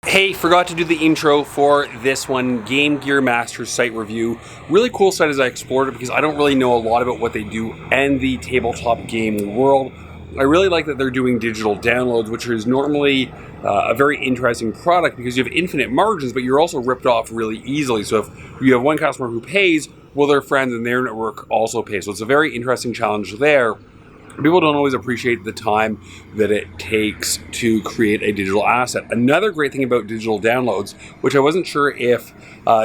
Hey, forgot to do the intro for this one, Game Gear Masters site review. Really cool site as I explored it because I don't really know a lot about what they do and the tabletop game world. I really like that they're doing digital downloads, which is normally a very interesting product because you have infinite margins, but you're also ripped off really easily. So if you have one customer who pays, well, their friends and their network also pay. So it's a very interesting challenge there. People don't always appreciate the time that it takes to create a digital asset. Another great thing about digital downloads, which I wasn't sure if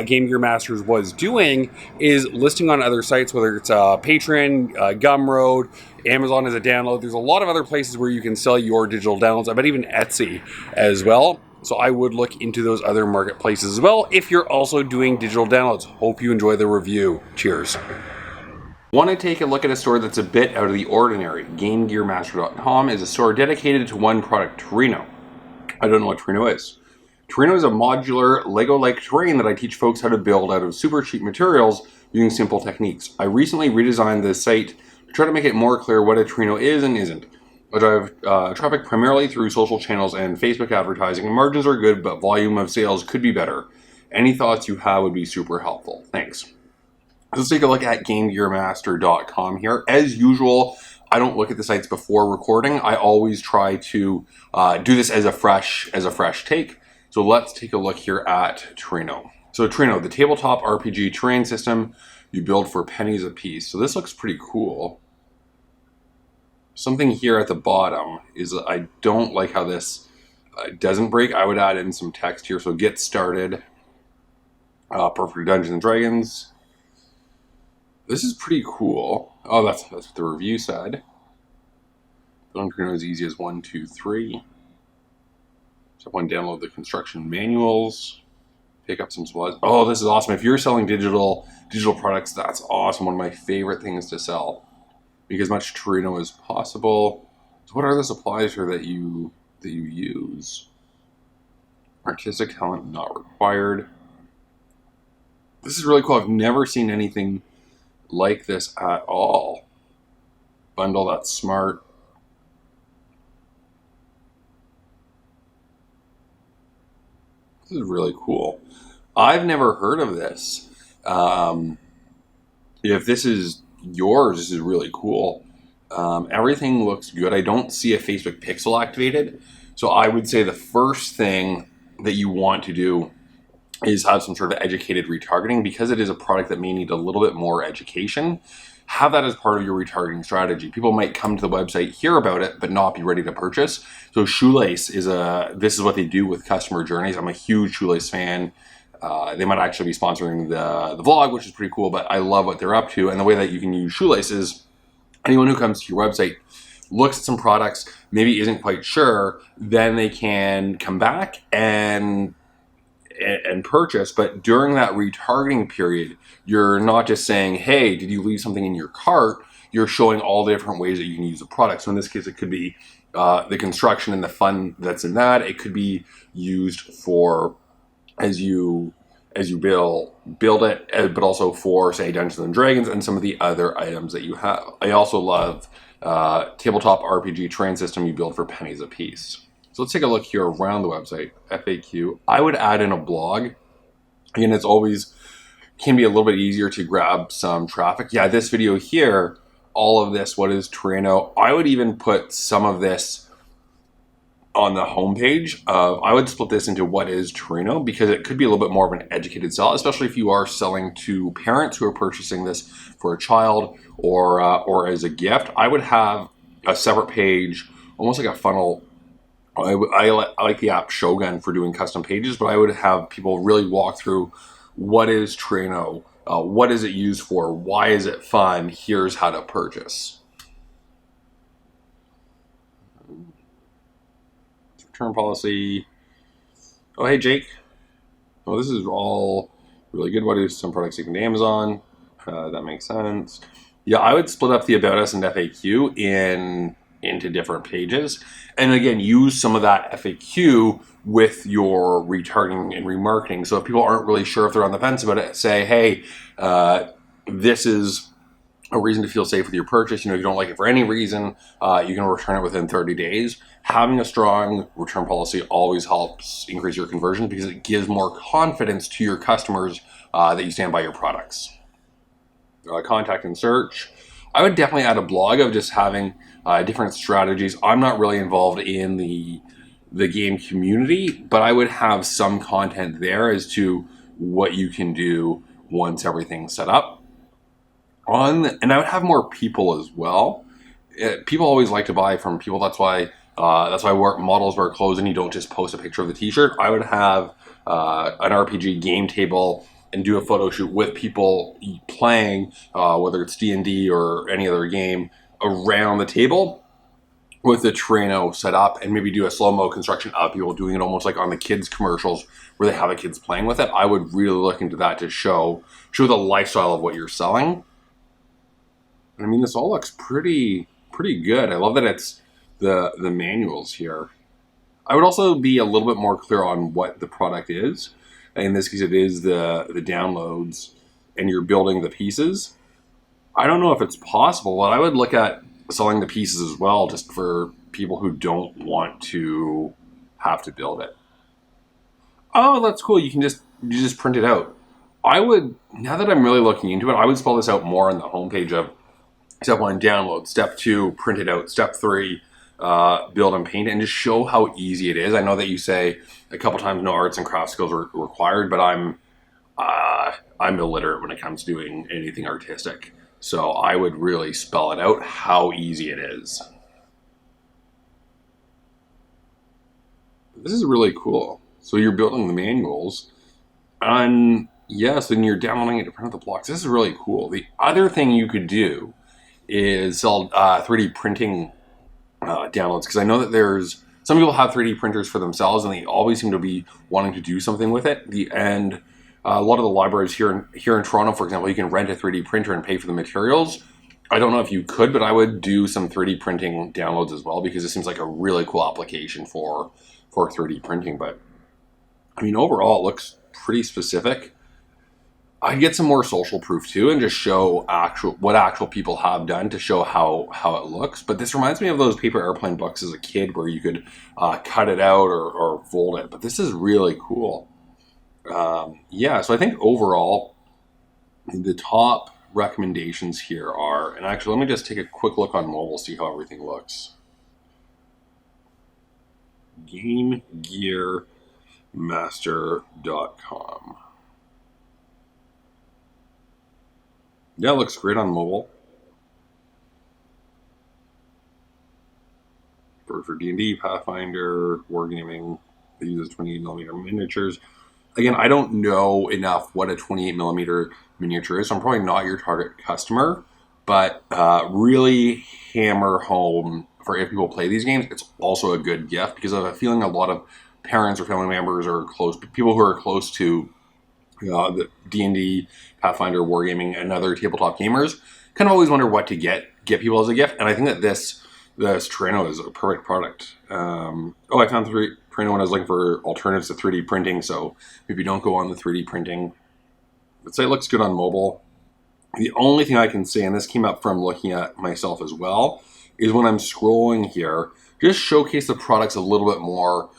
Game Gear Masters was doing, is listing on other sites, whether it's Patreon, Gumroad, Amazon as a download. There's a lot of other places where you can sell your digital downloads. I bet even Etsy as well. So I would look into those other marketplaces as well if you're also doing digital downloads. Hope you enjoy the review. Cheers. Want to take a look at a store that's a bit out of the ordinary. GameGearMaster.com is a store dedicated to one product, Torino. I don't know what Torino is. Torino is a modular Lego-like terrain that I teach folks how to build out of super cheap materials using simple techniques. I recently redesigned the site to try to make it more clear what a Torino is and isn't. I drive traffic primarily through social channels and Facebook advertising. Margins are good, but volume of sales could be better. Any thoughts you have would be super helpful. Thanks. Let's take a look at GameGearMaster.com here. As usual, I don't look at the sites before recording. I always try to do this as a fresh take. So let's take a look here at Torino. So Torino, the tabletop RPG terrain system you build for pennies a piece. So this looks pretty cool. Something here at the bottom is I don't like how this doesn't break. I would add in some text here. So get started. Perfect Dungeons and Dragons. This is pretty cool. Oh, that's what the review said. Building Torino as easy as 1, 2, 3. So one, download the construction manuals. Pick up some supplies. Oh, this is awesome. If you're selling digital products, that's awesome. One of my favorite things to sell. Make as much Torino as possible. So what are the supplies here that you use? Artistic talent not required. This is really cool. I've never seen anything like this at all. Bundle, that's smart. This is really cool. I've never heard of this. If this is yours, this is really cool. Everything looks good. I don't see a Facebook pixel activated. So I would say the first thing that you want to do is have some sort of educated retargeting. Because it is a product that may need a little bit more education, have that as part of your retargeting strategy. People might come to the website, hear about it, but not be ready to purchase. So Shoelace this is what they do with customer journeys. I'm a huge Shoelace fan. They might actually be sponsoring the vlog, which is pretty cool, but I love what they're up to. And the way that you can use Shoelace is anyone who comes to your website, looks at some products, maybe isn't quite sure, then they can come back and purchase. But during that retargeting period, you're not just saying, hey, did you leave something in your cart? You're showing all the different ways that you can use the product. So in this case, it could be the construction and the fun that's in that. It could be used for as you build it, but also for, say, Dungeons and Dragons and some of the other items that you have. I also love tabletop RPG terrain system you build for pennies a piece. So let's take a look here around the website, FAQ. I would add in a blog. Again, it's always can be a little bit easier to grab some traffic. Yeah, this video here, all of this, what is Torino? I would even put some of this on the homepage. I would split this into what is Torino, because it could be a little bit more of an educated sell, especially if you are selling to parents who are purchasing this for a child or as a gift. I would have a separate page, almost like a funnel. I like the app Shogun for doing custom pages, but I would have people really walk through what is Torino, what is it used for, why is it fun, here's how to purchase. Return policy. Oh, hey, Jake. Oh, this is all really good. What is some products taken to Amazon? That makes sense. Yeah, I would split up the About Us and FAQ into different pages. And again, use some of that FAQ with your retargeting and remarketing. So if people aren't really sure if they're on the fence about it, say, hey, this is a reason to feel safe with your purchase. You know, if you don't like it for any reason, you can return it within 30 days. Having a strong return policy always helps increase your conversion because it gives more confidence to your customers that you stand by your products. Contact and search. I would definitely add a blog of just having different strategies. I'm not really involved in the game community, but I would have some content there as to what you can do once everything's set up. And I would have more people as well. People always like to buy from people. That's why models wear clothes and you don't just post a picture of the t-shirt. I would have an RPG game table and do a photo shoot with people playing, whether it's D&D or any other game, around the table with the Traino set up, and maybe do a slow-mo construction of people doing it almost like on the kids commercials where they have the kids playing with it. I would really look into that to show the lifestyle of what you're selling. I mean, this all looks pretty good. I love that it's the manuals here. I would also be a little bit more clear on what the product is. In this case, it is the downloads, and you're building the pieces. I don't know if it's possible, but I would look at selling the pieces as well, just for people who don't want to have to build it. Oh, that's cool. You just print it out. I would, now that I'm really looking into it, I would spell this out more on the homepage of step 1, download. Step 2, print it out. Step 3, build and paint it, and just show how easy it is. I know that you say a couple times no arts and craft skills are required, but I'm illiterate when it comes to doing anything artistic. So I would really spell it out how easy it is. This is really cool. So you're building the manuals, and yes, and you're downloading it to print out the blocks. This is really cool. The other thing you could do is sell 3D printing downloads, because I know that there's some people have 3D printers for themselves and they always seem to be wanting to do something with it. A lot of the libraries here in Toronto, for example, you can rent a 3D printer and pay for the materials. I don't know if you could, but I would do some 3D printing downloads as well, because it seems like a really cool application for 3D printing. But I mean, overall, it looks pretty specific. I'd get some more social proof too, and just show what actual people have done to show how it looks. But this reminds me of those paper airplane books as a kid, where you could cut it out or fold it. But this is really cool. So I think overall, the top recommendations here are, and actually let me just take a quick look on mobile, see how everything looks. GameGearMaster.com. Yeah, it looks great on mobile. For D&D, Pathfinder, Wargaming, they use 28mm miniatures. Again, I don't know enough what a 28mm miniature is, so I'm probably not your target customer, but really hammer home for if people play these games, it's also a good gift, because I have a feeling a lot of parents or family members or people who are close to the D&D, Pathfinder, Wargaming, and other tabletop gamers kind of always wonder what to get people as a gift. And I think that this Traino is a perfect product. I found Traino when I was looking for alternatives to 3D printing, so maybe don't go on the 3D printing. I'd say it looks good on mobile. The only thing I can say, and this came up from looking at myself as well, is when I'm scrolling here, just showcase the products a little bit more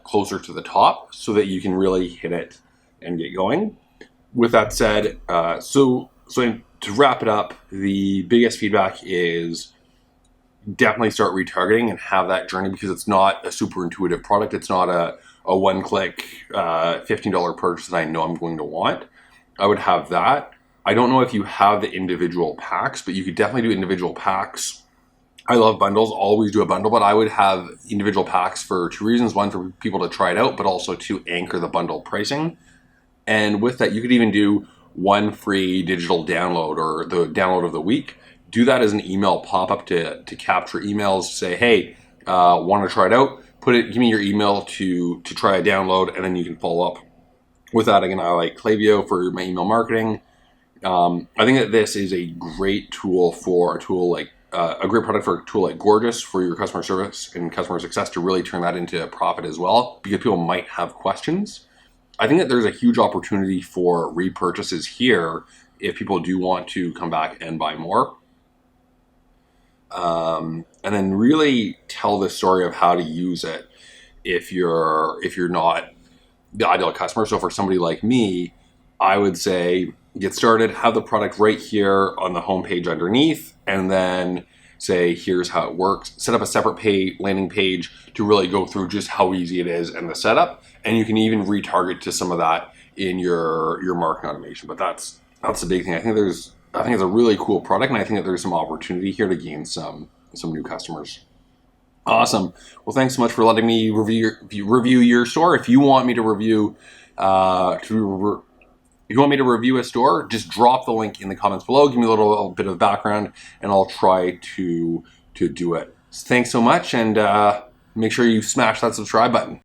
closer to the top so that you can really hit it and get going. With that said, so to wrap it up, the biggest feedback is definitely start retargeting and have that journey, because it's not a super intuitive product. It's not a one-click $15 purchase that I know I'm going to want. I would have that. I don't know if you have the individual packs, but you could definitely do individual packs. I love bundles, always do a bundle, but I would have individual packs for 2 reasons. One, for people to try it out, but also to anchor the bundle pricing. And with that, you could even do one free digital download or the download of the week. Do that as an email pop-up to capture emails. Say, hey, want to try it out? Give me your email to try a download, and then you can follow up with that. Again, I like Klaviyo for my email marketing. I think that this is a great tool for a great product for a tool like Gorgias for your customer service and customer success to really turn that into a profit as well, because people might have questions. I think that there's a huge opportunity for repurchases here if people do want to come back and buy more. And then really tell the story of how to use it if you're not the ideal customer. So for somebody like me, I would say get started, have the product right here on the homepage underneath, and then say, here's how it works. Set up a separate landing page to really go through just how easy it is and the setup. And you can even retarget to some of that in your marketing automation. But that's the big thing. I think it's a really cool product, and I think that there's some opportunity here to gain some new customers. Awesome. Well, thanks so much for letting me review your store. If you want me to review a store, just drop the link in the comments below. Give me a little bit of background, and I'll try to do it. So thanks so much, and make sure you smash that subscribe button.